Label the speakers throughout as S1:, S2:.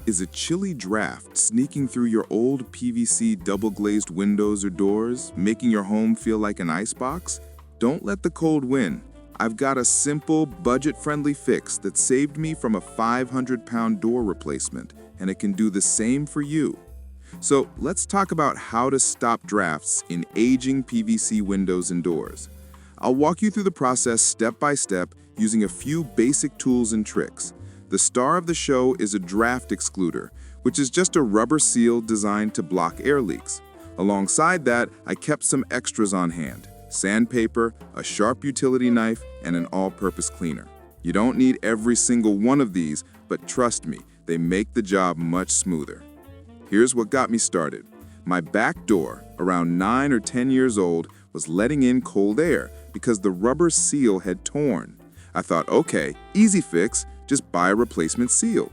S1: Is a chilly draft sneaking through your old PVC double-glazed windows or doors, making your home feel like an icebox? Don't let the cold win. I've got a simple, budget-friendly fix that saved me from a 500-pound door replacement, and it can do the same for you. So let's talk about how to stop drafts in aging PVC windows and doors. I'll walk you through the process step by step using a few basic tools and tricks. The star of the show is a draft excluder, which is just a rubber seal designed to block air leaks. Alongside that, I kept some extras on hand: sandpaper, a sharp utility knife, and an all-purpose cleaner. You don't need every single one of these, but trust me, they make the job much smoother. Here's what got me started. My back door, around 9 or 10 years old, was letting in cold air because the rubber seal had torn. I thought, okay, easy fix, just buy a replacement seal.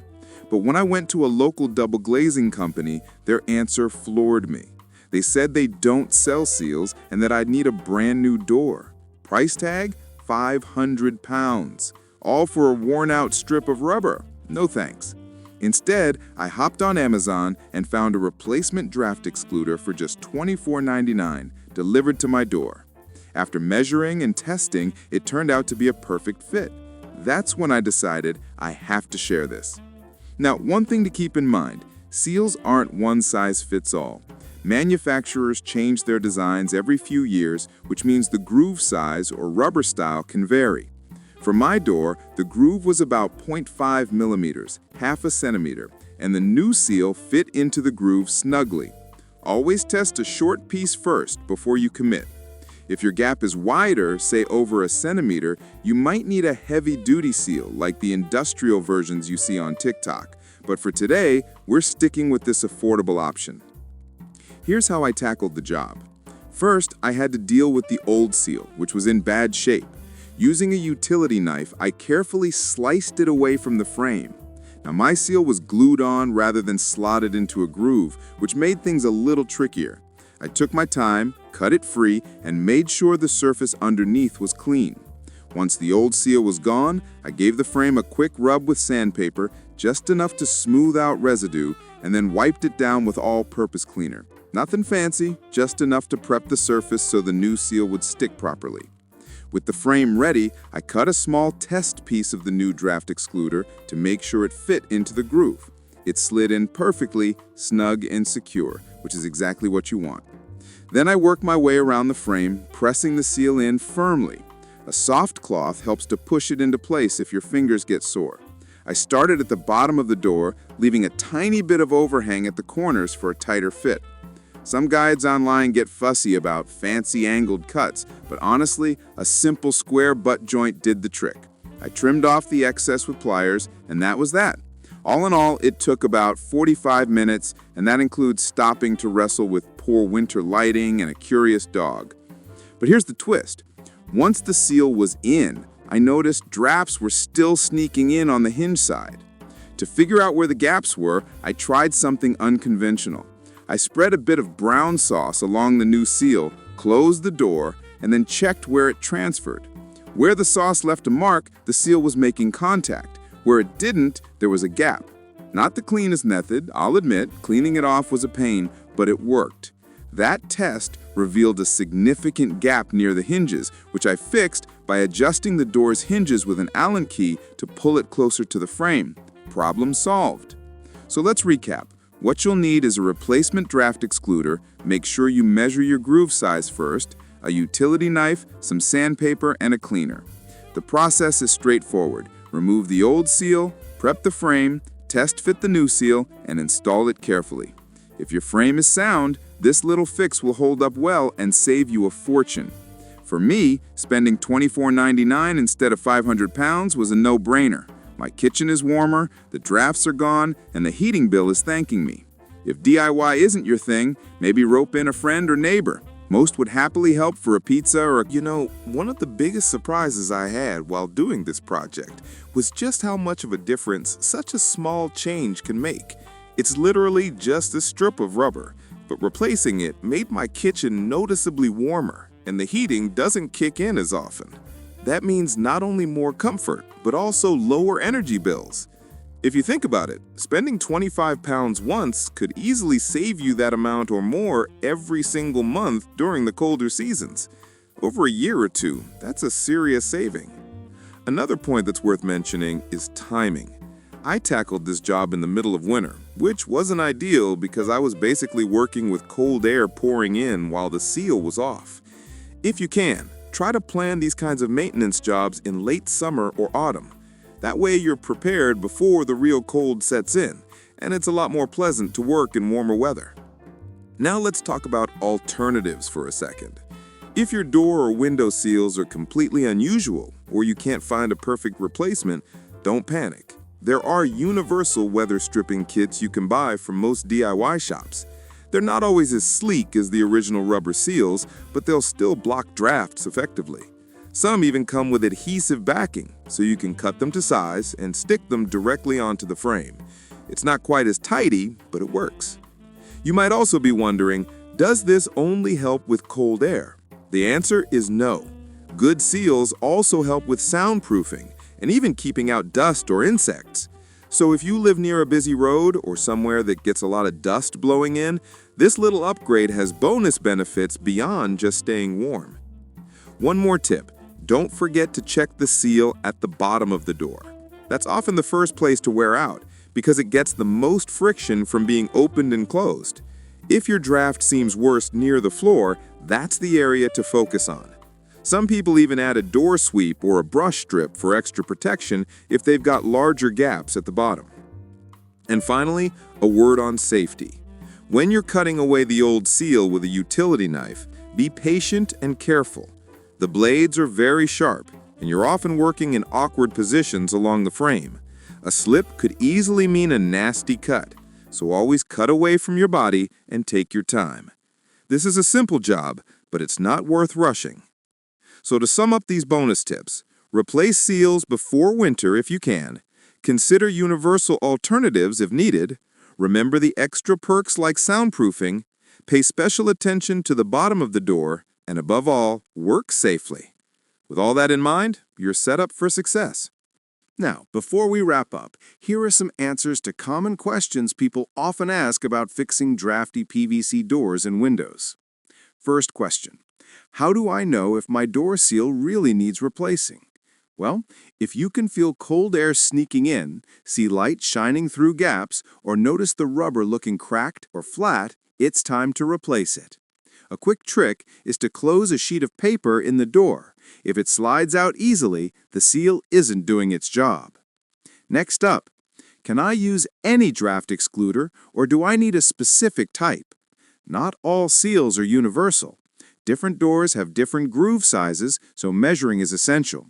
S1: But when I went to a local double glazing company, their answer floored me. They said they don't sell seals and that I'd need a brand new door. Price tag? £500. All for a worn-out strip of rubber. No thanks. Instead, I hopped on Amazon and found a replacement draft excluder for just $24.99, delivered to my door. After measuring and testing, it turned out to be a perfect fit. That's when I decided I have to share this. Now, one thing to keep in mind, seals aren't one size fits all. Manufacturers change their designs every few years, which means the groove size or rubber style can vary. For my door, the groove was about 0.5 millimeters, half a centimeter, and the new seal fit into the groove snugly. Always test a short piece first before you commit. If your gap is wider, say over a centimeter, you might need a heavy-duty seal like the industrial versions you see on TikTok. But for today, we're sticking with this affordable option. Here's how I tackled the job. First, I had to deal with the old seal, which was in bad shape. Using a utility knife, I carefully sliced it away from the frame. Now, my seal was glued on rather than slotted into a groove, which made things a little trickier. I took my time, cut it free, and made sure the surface underneath was clean. Once the old seal was gone, I gave the frame a quick rub with sandpaper, just enough to smooth out residue, and then wiped it down with all-purpose cleaner. Nothing fancy, just enough to prep the surface so the new seal would stick properly. With the frame ready, I cut a small test piece of the new draft excluder to make sure it fit into the groove. It slid in perfectly, snug and secure, which is exactly what you want. Then I worked my way around the frame, pressing the seal in firmly. A soft cloth helps to push it into place if your fingers get sore. I started at the bottom of the door, leaving a tiny bit of overhang at the corners for a tighter fit. Some guides online get fussy about fancy angled cuts, but honestly, a simple square butt joint did the trick. I trimmed off the excess with pliers, and that was that. All in all, it took about 45 minutes, and that includes stopping to wrestle with poor winter lighting and a curious dog. But here's the twist. Once the seal was in, I noticed drafts were still sneaking in on the hinge side. To figure out where the gaps were, I tried something unconventional. I spread a bit of brown sauce along the new seal, closed the door, and then checked where it transferred. Where the sauce left a mark, the seal was making contact. Where it didn't, there was a gap. Not the cleanest method, I'll admit, cleaning it off was a pain, but it worked. That test revealed a significant gap near the hinges, which I fixed by adjusting the door's hinges with an Allen key to pull it closer to the frame. Problem solved. So let's recap. What you'll need is a replacement draft excluder. Make sure you measure your groove size first, a utility knife, some sandpaper, and a cleaner. The process is straightforward. Remove the old seal, prep the frame, test fit the new seal, and install it carefully. If your frame is sound, this little fix will hold up well and save you a fortune. For me, spending $24.99 instead of £500 was a no-brainer. My kitchen is warmer, the drafts are gone, and the heating bill is thanking me. If DIY isn't your thing, maybe rope in a friend or neighbor. Most would happily help for a pizza or a...
S2: One of the biggest surprises I had while doing this project was just how much of a difference such a small change can make. It's literally just a strip of rubber, but replacing it made my kitchen noticeably warmer, and the heating doesn't kick in as often. That means not only more comfort, but also lower energy bills. If you think about it, spending 25 pounds once could easily save you that amount or more every single month during the colder seasons. Over a year or two, that's a serious saving. Another point that's worth mentioning is timing. I tackled this job in the middle of winter, which wasn't ideal because I was basically working with cold air pouring in while the seal was off. If you can, try to plan these kinds of maintenance jobs in late summer or autumn. That way you're prepared before the real cold sets in, and it's a lot more pleasant to work in warmer weather. Now let's talk about alternatives for a second. If your door or window seals are completely unusual, or you can't find a perfect replacement, don't panic. There are universal weather stripping kits you can buy from most DIY shops. They're not always as sleek as the original rubber seals, but they'll still block drafts effectively. Some even come with adhesive backing, so you can cut them to size and stick them directly onto the frame. It's not quite as tidy, but it works. You might also be wondering, does this only help with cold air? The answer is no. Good seals also help with soundproofing and even keeping out dust or insects. So if you live near a busy road or somewhere that gets a lot of dust blowing in, this little upgrade has bonus benefits beyond just staying warm. One more tip. Don't forget to check the seal at the bottom of the door. That's often the first place to wear out because it gets the most friction from being opened and closed. If your draft seems worse near the floor, that's the area to focus on. Some people even add a door sweep or a brush strip for extra protection if they've got larger gaps at the bottom. And finally, a word on safety. When you're cutting away the old seal with a utility knife, be patient and careful. The blades are very sharp, and you're often working in awkward positions along the frame. A slip could easily mean a nasty cut, so always cut away from your body and take your time. This is a simple job, but it's not worth rushing. So to sum up these bonus tips, replace seals before winter if you can, consider universal alternatives if needed, remember the extra perks like soundproofing, pay special attention to the bottom of the door, and above all, work safely. With all that in mind, you're set up for success.
S3: Now, before we wrap up, here are some answers to common questions people often ask about fixing drafty PVC doors and windows. First question, how do I know if my door seal really needs replacing? Well, if you can feel cold air sneaking in, see light shining through gaps, or notice the rubber looking cracked or flat, it's time to replace it. A quick trick is to close a sheet of paper in the door. If it slides out easily, the seal isn't doing its job. Next up, can I use any draft excluder or do I need a specific type? Not all seals are universal. Different doors have different groove sizes, so measuring is essential.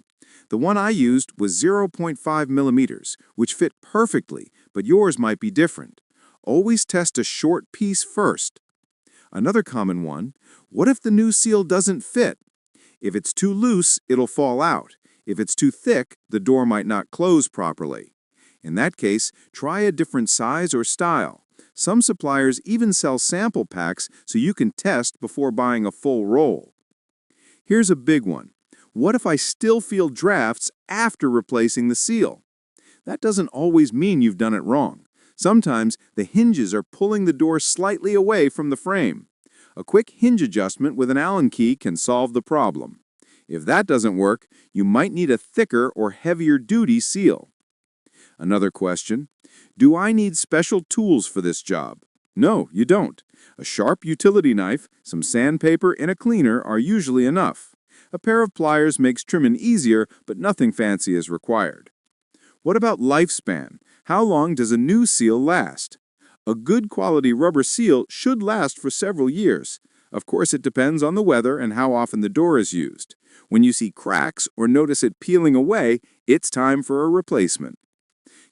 S3: The one I used was 0.5 millimeters, which fit perfectly, but yours might be different. Always test a short piece first. Another common one, what if the new seal doesn't fit? If it's too loose, it'll fall out. If it's too thick, the door might not close properly. In that case, try a different size or style. Some suppliers even sell sample packs so you can test before buying a full roll. Here's a big one. What if I still feel drafts after replacing the seal? That doesn't always mean you've done it wrong. Sometimes the hinges are pulling the door slightly away from the frame. A quick hinge adjustment with an Allen key can solve the problem. If that doesn't work, you might need a thicker or heavier duty seal. Another question, do I need special tools for this job? No, you don't. A sharp utility knife, some sandpaper, and a cleaner are usually enough. A pair of pliers makes trimming easier, but nothing fancy is required. What about lifespan? How long does a new seal last? A good quality rubber seal should last for several years. Of course, it depends on the weather and how often the door is used. When you see cracks or notice it peeling away, it's time for a replacement.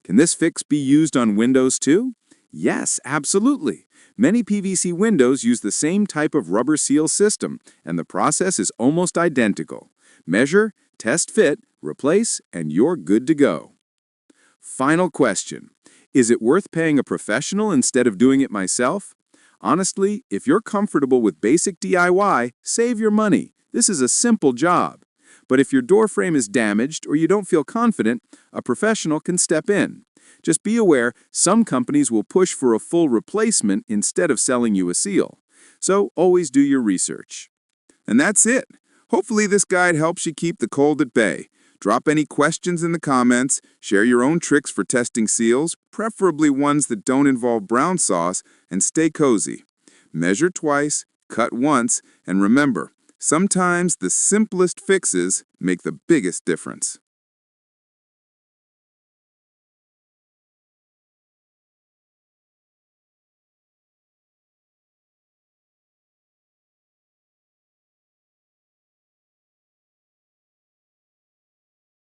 S3: Can this fix be used on windows too? Yes, absolutely. Many PVC windows use the same type of rubber seal system, and the process is almost identical. Measure, test fit, replace, and you're good to go. Final question. Is it worth paying a professional instead of doing it myself? Honestly, if you're comfortable with basic DIY, save your money. This is a simple job. But if your door frame is damaged or you don't feel confident, a professional can step in. Just be aware, some companies will push for a full replacement instead of selling you a seal. So always do your research.
S1: And that's it. Hopefully this guide helps you keep the cold at bay. Drop any questions in the comments, share your own tricks for testing seals, preferably ones that don't involve brown sauce, and stay cozy. Measure twice, cut once, and remember, sometimes the simplest fixes make the biggest difference.